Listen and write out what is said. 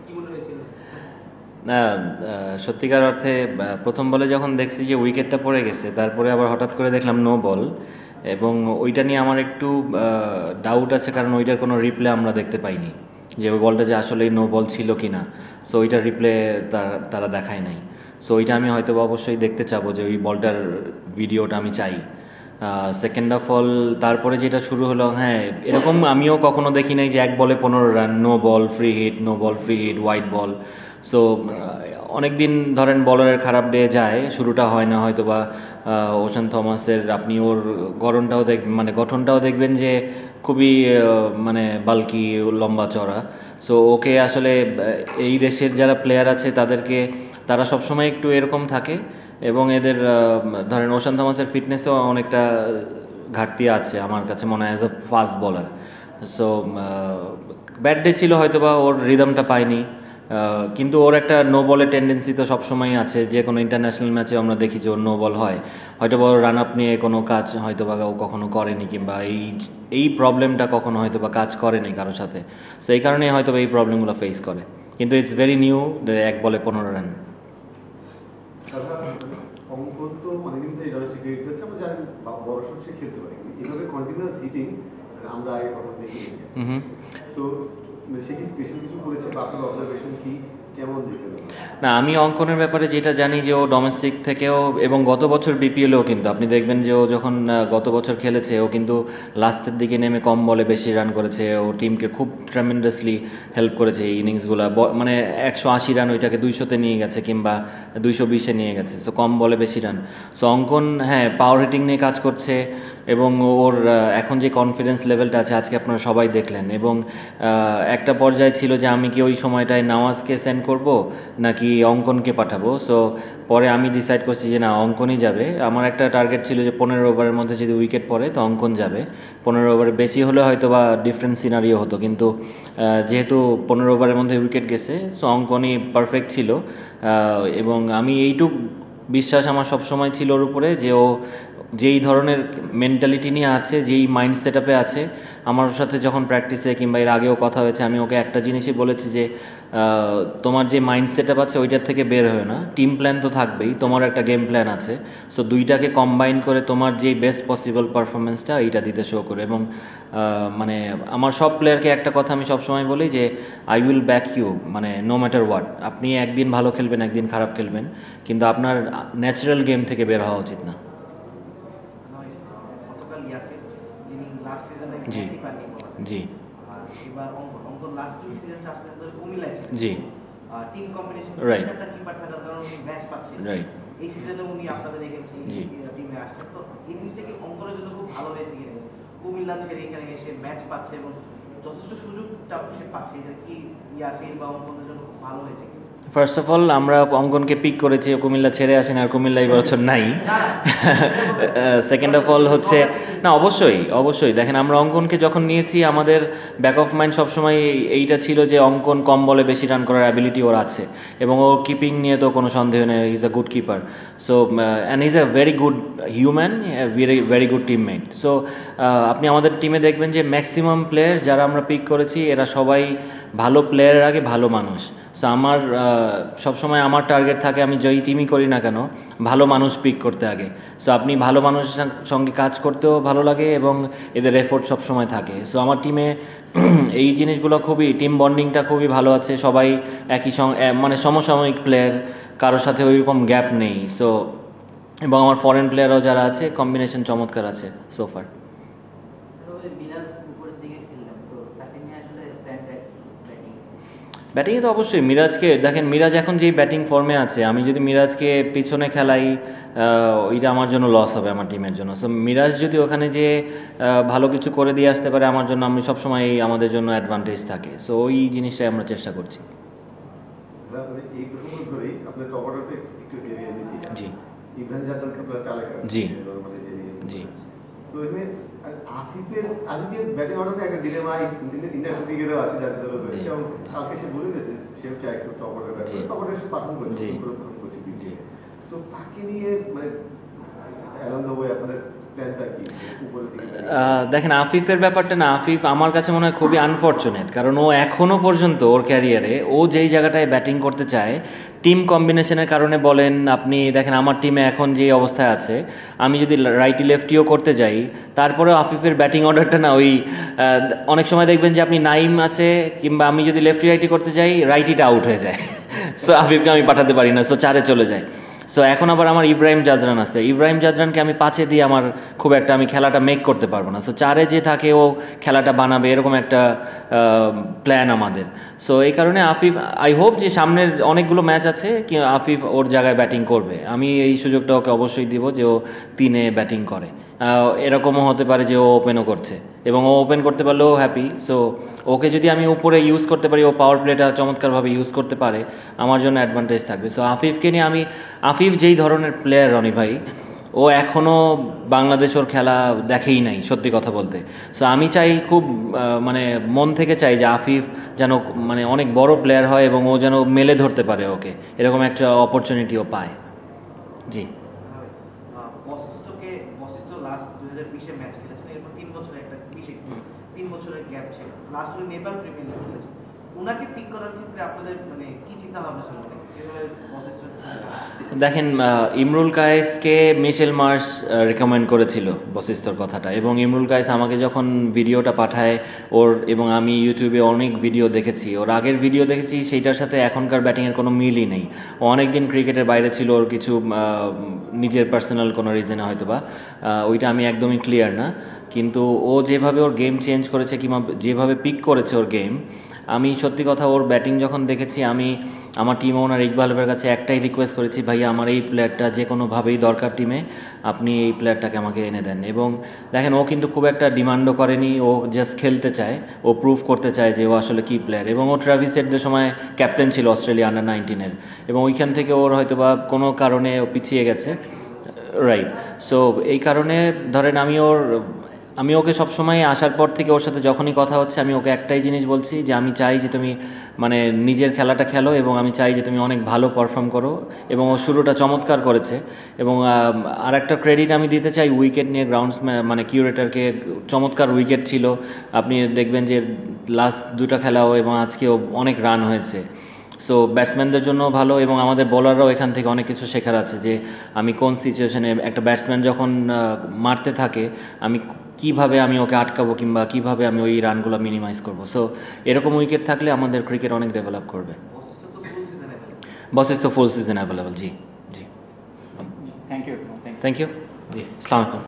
কি মনে হয়েছিল? না, সত্যিকার অর্থে প্রথম বলে যখন দেখছি যে উইকেটটা পড়ে গেছে, তারপরে আবার হঠাৎ করে দেখলাম নো বল, এবং ওইটা নিয়ে আমার একটু ডাউট আছে, কারণ ওইটার কোনো রিপ্লে আমরা দেখতে পাইনি যে ওই বলটা যে আসলেই নো বল ছিল কি না। সো ওইটার রিপ্লে তারা দেখায় নাই। সো ওইটা আমি হয়তো অবশ্যই দেখতে চাবো, যে ওই বলটার ভিডিওটা আমি চাই। সেকেন্ড অফ অল, তারপরে যেটা শুরু হলো, হ্যাঁ এরকম আমিও কখনো দেখি নাই যে 1 বলে 15 run, no ball free hit, no ball free hit, white ball. So অনেক দিন ধরেন বলারের খারাপ ডে যায়, শুরুটা হয় না হয়তো বা ওশান থমাসের, আপনি ওর গঠনটাও দেখবেন যে খুবই মানে বাল্কি, লম্বা চড়া। সো ওকে আসলে এই দেশের যারা প্লেয়ার আছে তারা সবসময় একটু এরকম থাকে, এবং এদের ধরেন ওশান থমাসের ফিটনেসও অনেকটা ঘাটতি আছে আমার কাছে মনে হয় as a fast bowler. So bad day ছিল, হয়তো বা ওর রিদমটা পায়নি, কিন্তু ওর একটা নো বলের টেন্ডেন্সি তো সবসময় আছে। যে কোনো ইন্টারন্যাশনাল ম্যাচে আমরা দেখি যে ওর নো বল হয়, হয়তো বা ওর রান আপ নিয়ে কোনো কাজ হয়তো বা ও কখনো করেনি, কিংবা এই প্রবলেমটা কখনো হয়তো বা কাজ করেনি কারোর সাথে। সো এই কারণেই হয়তো বা এই প্রবলেমগুলো ফেস করে, কিন্তু ইটস ভেরি নিউ, 1 বলে 15 রান। অঙ্কন তো অনেকদিন ধরে ডোমেস্টিক ক্রিকেট খেলছে, আমরা জানি বড় সব সে খেলতে পারে, কিন্তু এভাবে কন্টিনিউয়াস হিটিং আমরা আগে কখনো দেখিনি। তো সে কি স্পেশাল কিছু করেছে বা আপনার অবজারভেশন কি, কেমন দেখলেন? না, আমি অঙ্কনের ব্যাপারে যেটা জানি যে ও ডোমেস্টিক থেকেও, এবং গত বছর বিপিএলেও কিন্তু আপনি দেখবেন যে ও যখন গত বছর খেলেছে, ও কিন্তু লাস্টের দিকে নেমে কম বলে বেশি রান করেছে। ও টিমকে খুব ট্রেমেন্ডাসলি হেল্প করেছে এই ইনিংসগুলো, মানে 180 রান ওইটাকে 200-তে নিয়ে গেছে, কিংবা 220-এ নিয়ে গেছে। সো কম বলে বেশি রান। সো অঙ্কন হ্যাঁ পাওয়ার হিটিং নিয়ে কাজ করছে, এবং ওর এখন যে কনফিডেন্স লেভেলটা আছে আজকে আপনারা সবাই দেখলেন। এবং একটা পর্যায়ে ছিল যে আমি কি ওই সময়টায় নওয়াজকে সেন্ড করব নাকি অঙ্কনকে পাঠাবো। সো পরে আমি ডিসাইড করছি যে না, অঙ্কনই যাবে। আমার একটা টার্গেট ছিল যে 15 ওভারের মধ্যে যদি উইকেট পড়ে তো অঙ্কন যাবে। 15 ওভারে বেশি হলে হয়তো বা ডিফারেন্ট সিনারিও হতো, কিন্তু যেহেতু 15 ওভারের মধ্যে উইকেট গেছে, সো অঙ্কনই পারফেক্ট ছিল। এবং আমি এইটুক বিশ্বাস আমার সবসময় ছিল ওর উপরে, যে ও যেই ধরনের মেন্টালিটি নিয়ে আছে, যেই মাইন্ড সেট আপে আছে, আমার সাথে যখন প্র্যাকটিসে কিংবা এর আগেও কথা হয়েছে, আমি ওকে একটা জিনিসই বলেছি যে তোমার যে মাইন্ড সেট আপ আছে ওইটার থেকে বের হয় না, টিম প্ল্যান তো থাকবেই, তোমার একটা গেম প্ল্যান আছে। সো দুইটাকে কম্বাইন করে তোমার যেই বেস্ট পসিবল পারফরমেন্সটা এইটা দিতে শো করে। এবং মানে আমার সব প্লেয়ারকে একটা কথা আমি সবসময় বলি যে আই উইল ব্যাক ইউ, মানে নো ম্যাটার হোয়াট। আপনি একদিন ভালো খেলবেন, একদিন খারাপ খেলবেন, কিন্তু আপনার ন্যাচারাল গেম থেকে বের হওয়া উচিত না। জি জি এবার অঙ্কন লাস্ট 2 সিজন 4 সিজন ধরে কুমিল্লায় ছিল। জি টিম কম্বিনেশন রাইট একটা কিপার থাকার কারণে উনি ম্যাচ পাচ্ছেন। রাইট এই সিজনে উনি আপনাদের দেখেছি টিমে আসছেন, তো এই জিনিসটা কি অঙ্কনের জন্য খুব ভালো হয়েছে কিনা? কুমিল্লা ছেড়ে এখানে এসে ম্যাচ পাচ্ছে এবং যথেষ্ট সুযোগটা সে পাচ্ছে, এটা কি ইয়াসির বা অঙ্কনের জন্য খুব ভালো হয়েছে কিনা? ফার্স্ট অফ অল আমরা অঙ্কনকে পিক করেছি, কুমিল্লা ছেড়ে আসেন, আর কুমিল্লা এই বছর নাই। সেকেন্ড অফ অল হচ্ছে, না অবশ্যই অবশ্যই দেখেন, আমরা অঙ্কনকে যখন নিয়েছি আমাদের ব্যাক অফ মাইন্ড সবসময় এইটা ছিল যে অঙ্কন কম বলে বেশি রান করার অ্যাবিলিটি ওর আছে, এবং ও কিপিং নিয়ে তো কোনো সন্দেহ নেই, is a good keeper. So and is a very good human, very very good teammate. So আপনি আমাদের টিমে দেখবেন যে ম্যাক্সিমাম প্লেয়ার যারা আমরা পিক করেছি এরা সবাই ভালো প্লেয়ারের আগে ভালো মানুষ। সো আমার সবসময় আমার টার্গেট থাকে, আমি যেই টিমই করি না কেন ভালো মানুষ পিক করতে আগে। সো আপনি ভালো মানুষের সঙ্গে কাজ করতেও ভালো লাগে, এবং এদের এফোর্ট সবসময় থাকে। সো আমার টিমে এই জিনিসগুলো খুবই, টিম বন্ডিংটা খুবই ভালো আছে, সবাই একই মানে সমসাময়িক প্লেয়ার, কারোর সাথে ওইরকম গ্যাপ নেই। সো এবং আমার ফরেন প্লেয়ারও যারা আছে, কম্বিনেশন চমৎকার আছে সোফার। ব্যাটিংয়ে তো অবশ্যই মিরাজকে দেখেন, মিরাজ এখন যেই ব্যাটিং ফর্মে আছে, আমি যদি মিরাজকে পিছনে খেলাই ওইটা আমার জন্য লস হবে আমার টিমের জন্য। সো মিরাজ যদি ওখানে যে ভালো কিছু করে দিয়ে আসতে পারে আমার জন্য, আমি সবসময় আমাদের জন্য অ্যাডভান্টেজ থাকে। সো ওই জিনিসটাই আমরা চেষ্টা করছি। জি জি জি আজকের ব্যাটিং অর্ডারে একটা ডিলেমা ইন্টারন্যাশনাল ক্রিকেটও আছে, যাদের দল হয়েছে, এবং কালকে সে বলে গেছে সেও চায় একটু টপ অর্ডার ব্যাটসম্যান, টপ অর্ডারে সে পারফর্ম করেছে। তো তাকে নিয়ে মানে অ্যালং দ্য ওয়ে আপনাদের প্ল্যানটা কি উপরে থেকে? দেখেন আফিফের ব্যাপারটা না, আফিফ আমার কাছে মনে হয় খুবই আনফর্চুনেট, কারণ ও এখনও পর্যন্ত ওর ক্যারিয়ারে ও যেই জায়গাটায় ব্যাটিং করতে চায় টিম কম্বিনেশনের কারণে বলেন, আপনি দেখেন আমার টিমে এখন যে অবস্থায় আছে, আমি যদি রাইটি লেফটিও করতে যাই তারপরেও আফিফের ব্যাটিং অর্ডারটা না ওই অনেক সময় দেখবেন যে আপনি নাইম আছে কিংবা আমি যদি লেফটি রাইটি করতে যাই রাইটিটা আউট হয়ে যায়, সো আফিফকে আমি পাঠাতে পারি না, সো 4-এ চলে যায়। সো এখন আবার আমার ইব্রাহিম জাদরান আছে, ইব্রাহিম জাদরানকে আমি 5-এ দিয়ে আমার খুব একটা আমি খেলাটা মেক করতে পারবো না, সো 4-এ যে থাকে ও খেলাটা বানাবে এরকম একটা প্ল্যান আমাদের। সো এই কারণে আফিফ, আই হোপ যে সামনের অনেকগুলো ম্যাচ আছে কি আফিফ ওর জায়গায় ব্যাটিং করবে, আমি এই সুযোগটা ওকে অবশ্যই দিব যে ও 3-এ ব্যাটিং করে। এরকমও হতে পারে যে ও ওপেনও করছে এবং ও ওপেন করতে পারলেও হ্যাপি। সো ওকে যদি আমি উপরে ইউজ করতে পারি, ও পাওয়ার প্লেটা চমৎকারভাবে ইউজ করতে পারে, আমার জন্য অ্যাডভান্টেজ থাকবে। সো আফিফকে নিয়ে আমি, আফিফ যেই ধরনের প্লেয়ার রনি ভাই, ও এখনও বাংলাদেশ ওর খেলা দেখেই নাই সত্যি কথা বলতে। সো আমি চাই খুব মানে মন থেকে চাই যে আফিফ যেন মানে অনেক বড় প্লেয়ার হয় এবং ও যেন মেলে ধরতে পারে ওকে, এরকম একটা অপরচুনিটিও পায়। জি। বশিষ্ঠ লাস্ট 2020-এ ম্যাচ খেলেছেন, এরপর 3 বছরের একটা 3 বছরের গ্যাপ ছিল, লাস্ট ওই নেপাল প্রিমিয়ার লিগ খেলেছেন। ওনাকে পিক করার ক্ষেত্রে আপনাদের মানে কি চিন্তা ভাবনা ছিল, মানে কিভাবে বশিষ্ঠ? দেখেন ইমরুল কায়েসকে মিশেল মার্শ রেকমেন্ড করেছিল বশিষ্ঠর কথাটা, এবং ইমরুল কায়েস আমাকে যখন ভিডিওটা পাঠায় ওর, এবং আমি ইউটিউবে অনেক ভিডিও দেখেছি, ওর আগের ভিডিও দেখেছি, সেইটার সাথে এখনকার ব্যাটিংয়ের কোনো মিলই নেই। ও অনেক দিন ক্রিকেটের বাইরে ছিল, ওর কিছু নিজের পার্সোনাল কোনো রিজনে হয়তো বা, ওইটা আমি একদমই ক্লিয়ার না, কিন্তু ও যেভাবে ওর গেম চেঞ্জ করেছে কিংবা যেভাবে পিক করেছে ওর গেম, আমি সত্যি কথা ওর ব্যাটিং যখন দেখেছি, আমি আমার টিম ওনার ইকবাল ভাইয়ের কাছে একটাই রিকোয়েস্ট করেছি, ভাইয়া আমার এই প্লেয়ারটা যে কোনোভাবেই দরকার টিমে, আপনি এই প্লেয়ারটাকে আমাকে এনে দেন। এবং দেখেন ও কিন্তু খুব একটা ডিমান্ডও করেনি, ও জাস্ট খেলতে চায়, ও প্রুভ করতে চায় যে ও আসলে কী প্লেয়ার। এবং ও ট্রাভিস হেডদের সময় ক্যাপ্টেন ছিল অস্ট্রেলিয়া আন্ডার-19-এর, এবং ওইখান থেকে ওর হয়তো বা কোনো কারণে ও পিছিয়ে গেছে, রাইট। সো এই কারণে ধরেন আমি ওকে সবসময় আসার পর থেকে ওর সাথে যখনই কথা হচ্ছে, আমি ওকে একটাই জিনিস বলছি যে আমি চাই যে তুমি মানে নিজের খেলাটা খেলো, এবং আমি চাই যে তুমি অনেক ভালো পারফর্ম করো। এবং ও শুরুটা চমৎকার করেছে, এবং আর একটা ক্রেডিট আমি দিতে চাই উইকেট নিয়ে, গ্রাউন্ডস মানে কিউরেটারকে, চমৎকার উইকেট ছিল। আপনি দেখবেন যে লাস্ট 2টা খেলাও এবং আজকেও অনেক রান হয়েছে। সো ব্যাটসম্যানদের জন্য ভালো, এবং আমাদের বোলাররাও এখান থেকে অনেক কিছু শেখার আছে, যে আমি কোন সিচুয়েশনে একটা ব্যাটসম্যান যখন মারতে থাকে আমি কিভাবে আমি ওকে আটকাবো, কিংবা কিভাবে আমি ওই রানগুলো মিনিমাইজ করবো। সো এরকম উইকেট থাকলে আমাদের ক্রিকেট অনেক ডেভেলপ করবে। Vashishtha full season available. জি জি, থ্যাংক ইউ। Thank you. জি, আসসালামু আলাইকুম।